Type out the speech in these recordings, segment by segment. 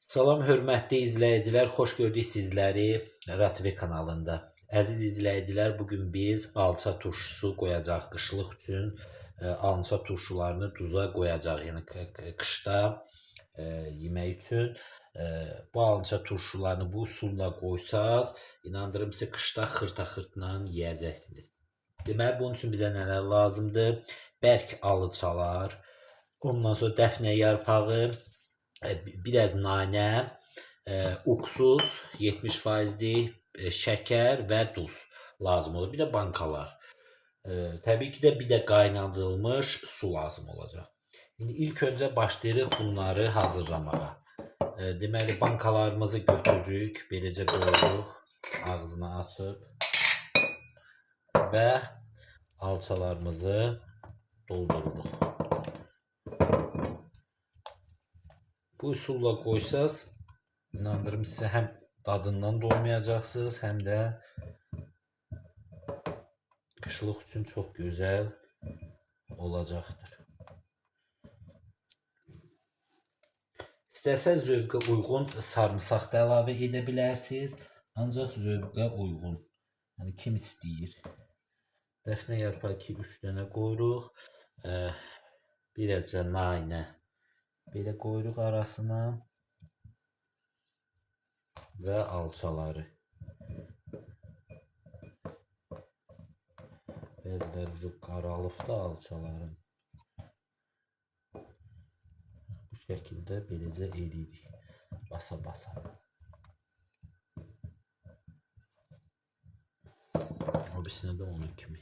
Salam hörmətli izləyicilər, xoş gördük sizləri RTV kanalında. Əziz izləyicilər, bugün biz alça turşusu qoyacaq qışlıq üçün. Alça turşularını duza qoyacaq, yəni qışda yemək üçün. Bu alça turşularını bu üsulla qoysaz, inandırım sizə qışda xırta-xırtla yeyəcəksiniz. Deməli, bunun üçün bizə nələr lazımdır? Bərk alçalar, ondan sonra dəfnə yarpağı, biraz nanə, uksuz 70%, şəkər və duz lazım olur. Bir də bankalar. Təbii ki də bir də qaynadılmış su lazım olacaq. İndi ilk öncə başlayırıq bunları hazırlamağa. Deməli, bankalarımızı götürürük, beləcə qoyuruq, ağzını açıb və alçalarımızı doldururuq. Bu üsulla qoysaz, inandırım sizə həm dadından doymayacaqsınız, həm də qışlıq üçün çox gözəl olacaqdır. İstəsəz zövqə uyğun sarımsaq da əlavə edə bilərsiniz, ancaq zövqə uyğun. Yəni kim istəyir. Dəfnə yarpağı 2-3 dənə qoyuruq. Birəcə nanə belə qoyuruq arasına və alçaları. Bəziləri qaralıb da alçaların. Bu şəkildə beləcə eləyirik, basa-basa. O birisini də onun kimi.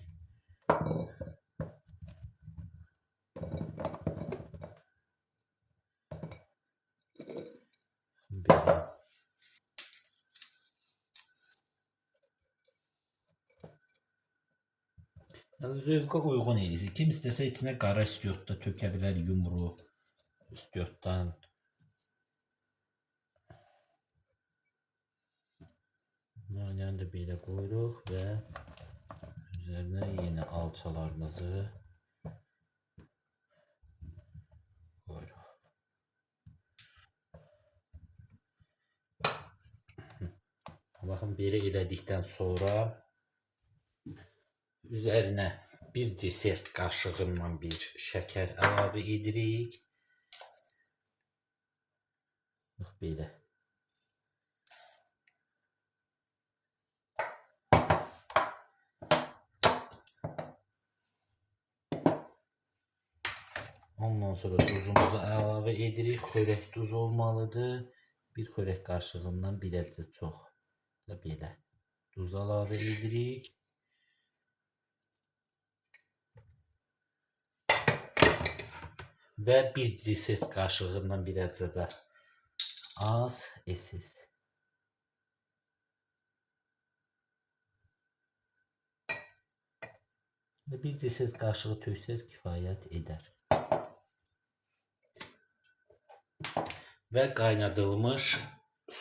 Yəni zövqə uyğun eləyirsiniz. Kim istəsə içinə qara istiot da tökə bilər, yumru istiotdan. Nanəni də belə qoyuruq və üzərinə yenə alçalarımızı qoyuruq. Baxın, belə elədikdən sonra üzərinə bir desert qaşığından bir şəkər əlavə edirik. Bax, belə. Ondan sonra duzumuzu əlavə edirik. Xörək duz olmalıdır. Bir xörək qaşığından birəcə çox. Belə. Duz əlavə edirik. Və bir desert qaşığından birəcə də az esiz. Və bir desert qaşığı töksəz kifayət edər. Və qaynadılmış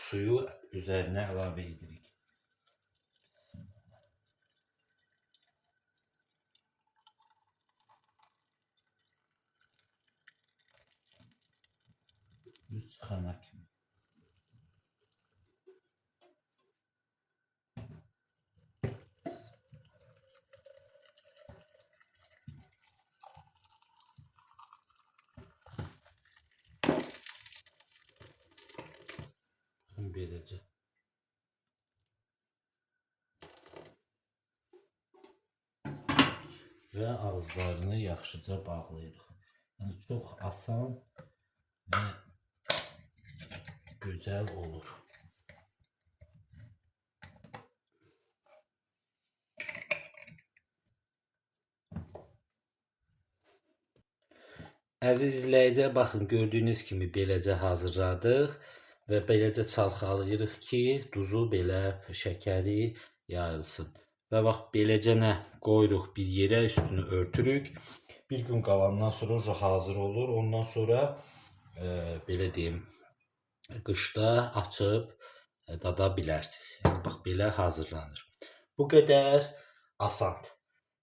suyu üzərinə əlavə edirik. Düz çıxana kimi. Beləcə. Və ağızlarını yaxşıca bağlayırıq. Yəni çox asan və gözəl olur. Əziz izləyicilər, baxın, gördüyünüz kimi beləcə hazırladıq və beləcə çalxalayırıq ki, duzu belə şəkəri yayılsın. Və bax, beləcə nə qoyuruq bir yerə, üstünü örtürük. Bir gün qalandan sonra hazır olur. Ondan sonra belə deyim, qışda açıb dada bilərsiniz. Yəni bax, belə hazırlanır. Bu qədər asandır.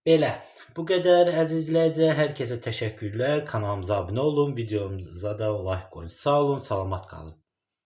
Belə, bu qədər əziz izləyicilər, hər kəsə təşəkkürlər. Kanalımıza abunə olun, videomuza da like qoyun. Sağ olun, salamat qalın.